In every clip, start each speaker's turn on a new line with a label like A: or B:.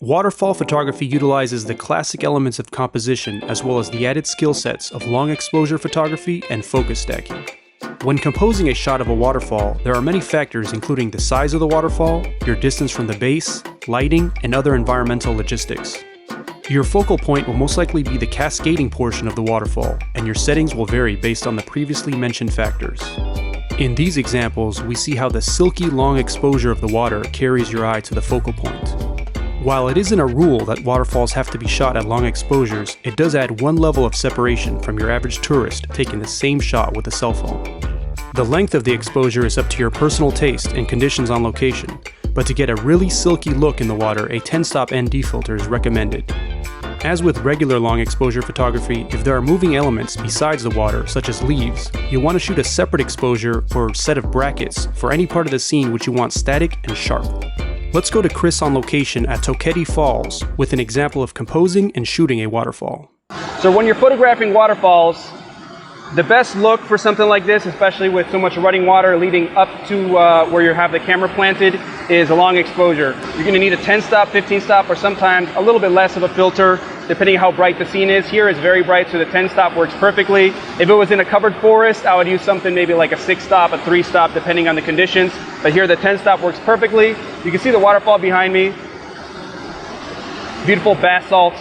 A: Waterfall photography utilizes the classic elements of composition as well as the added skill sets of long exposure photography and focus stacking. When composing a shot of a waterfall, there are many factors including the size of the waterfall, your distance from the base, lighting, and other environmental logistics. Your focal point will most likely be the cascading portion of the waterfall, and your settings will vary based on the previously mentioned factors. In these examples, we see how the silky long exposure of the water carries your eye to the focal point. While it isn't a rule that waterfalls have to be shot at long exposures, it does add one level of separation from your average tourist taking the same shot with a cell phone. The length of the exposure is up to your personal taste and conditions on location, but to get a really silky look in the water, a 10-stop ND filter is recommended. As with regular long exposure photography, if there are moving elements besides the water, such as leaves, you'll want to shoot a separate exposure or set of brackets for any part of the scene which you want static and sharp. Let's go to Chris on location at Toketi Falls with an example of composing and shooting a waterfall.
B: So when you're photographing waterfalls, the best look for something like this, especially with so much running water leading up to where you have the camera planted, is a long exposure. You're going to need a 10-stop, 15-stop, or sometimes a little bit less of a filter, depending how bright the scene is. Here it's very bright, so the 10-stop works perfectly. If it was in a covered forest, I would use something maybe like a 6-stop, a 3-stop, depending on the conditions. But here the 10-stop works perfectly. You can see the waterfall behind me. Beautiful basalt,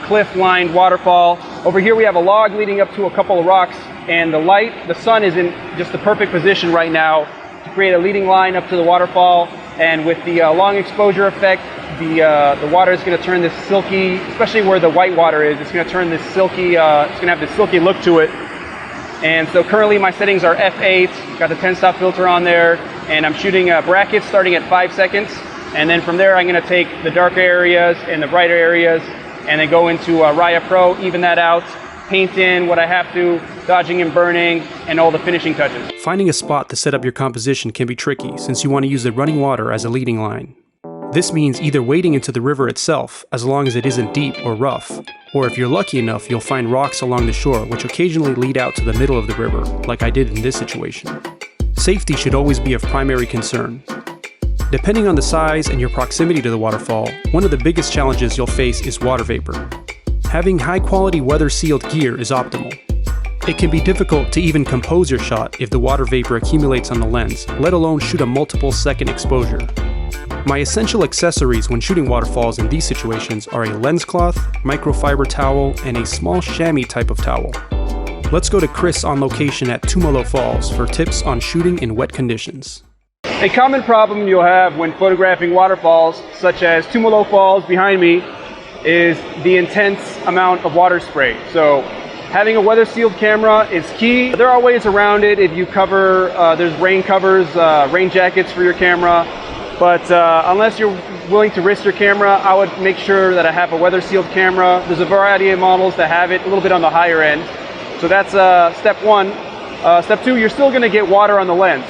B: cliff-lined waterfall. Over here we have a log leading up to a couple of rocks, and the sun is in just the perfect position right now to create a leading line up to the waterfall. And with the long exposure effect, the water is going to turn this silky, especially where the white water is, it's going to turn this silky, it's going to have this silky look to it. And so currently my settings are f8, got the 10-stop filter on there, and I'm shooting brackets starting at 5 seconds. And then from there I'm going to take the darker areas and the brighter areas and then go into Raya Pro, even that out, paint in what I have to, dodging and burning, and all the finishing touches.
A: Finding a spot to set up your composition can be tricky since you want to use the running water as a leading line. This means either wading into the river itself, as long as it isn't deep or rough, or if you're lucky enough, you'll find rocks along the shore which occasionally lead out to the middle of the river, like I did in this situation. Safety should always be of primary concern. Depending on the size and your proximity to the waterfall, one of the biggest challenges you'll face is water vapor. Having high-quality weather-sealed gear is optimal. It can be difficult to even compose your shot if the water vapor accumulates on the lens, let alone shoot a multiple-second exposure. My essential accessories when shooting waterfalls in these situations are a lens cloth, microfiber towel, and a small chamois type of towel. Let's go to Chris on location at Tumalo Falls for tips on shooting in wet conditions.
B: A common problem you'll have when photographing waterfalls, such as Tumalo Falls behind me, is the intense amount of water spray. So having a weather sealed camera is key. There are ways around it if you cover, there's rain covers, rain jackets for your camera. But unless you're willing to risk your camera, I would make sure that I have a weather sealed camera. There's a variety of models that have it a little bit on the higher end. So that's step one. Step two, you're still gonna get water on the lens.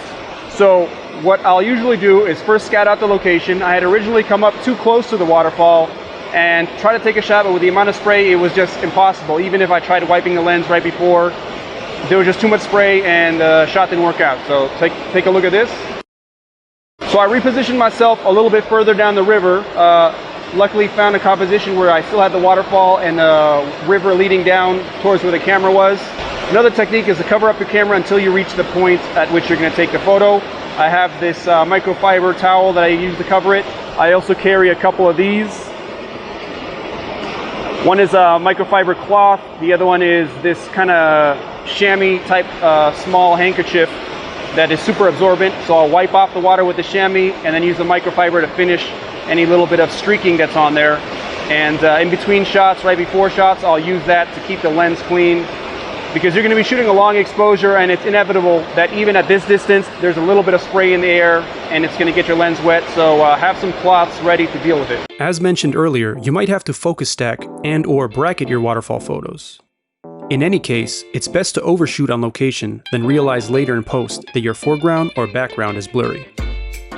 B: So what I'll usually do is first scout out the location. I had originally come up too close to the waterfall and try to take a shot, but with the amount of spray, it was just impossible. Even if I tried wiping the lens right before, there was just too much spray and the shot didn't work out. So take a look at this. So I repositioned myself a little bit further down the river. Luckily found a composition where I still had the waterfall and the river leading down towards where the camera was. Another technique is to cover up your camera until you reach the point at which you're going to take the photo. I have this microfiber towel that I use to cover it. I also carry a couple of these. One is a microfiber cloth, the other one is this kind of chamois type small handkerchief that is super absorbent. So I'll wipe off the water with the chamois and then use the microfiber to finish any little bit of streaking that's on there. And in between shots, right before shots, I'll use that to keep the lens clean, because you're going to be shooting a long exposure and it's inevitable that even at this distance there's a little bit of spray in the air and it's going to get your lens wet. So have some cloths ready to deal with it.
A: As mentioned earlier, you might have to focus stack and/or bracket your waterfall photos. In any case, it's best to overshoot on location, then realize later in post that your foreground or background is blurry.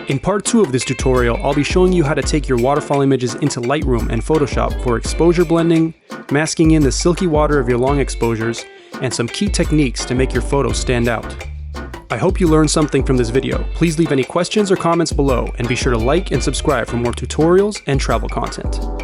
A: In part 2 of this tutorial, I'll be showing you how to take your waterfall images into Lightroom and Photoshop for exposure blending, masking in the silky water of your long exposures, and some key techniques to make your photos stand out. I hope you learned something from this video. Please leave any questions or comments below, and be sure to like and subscribe for more tutorials and travel content.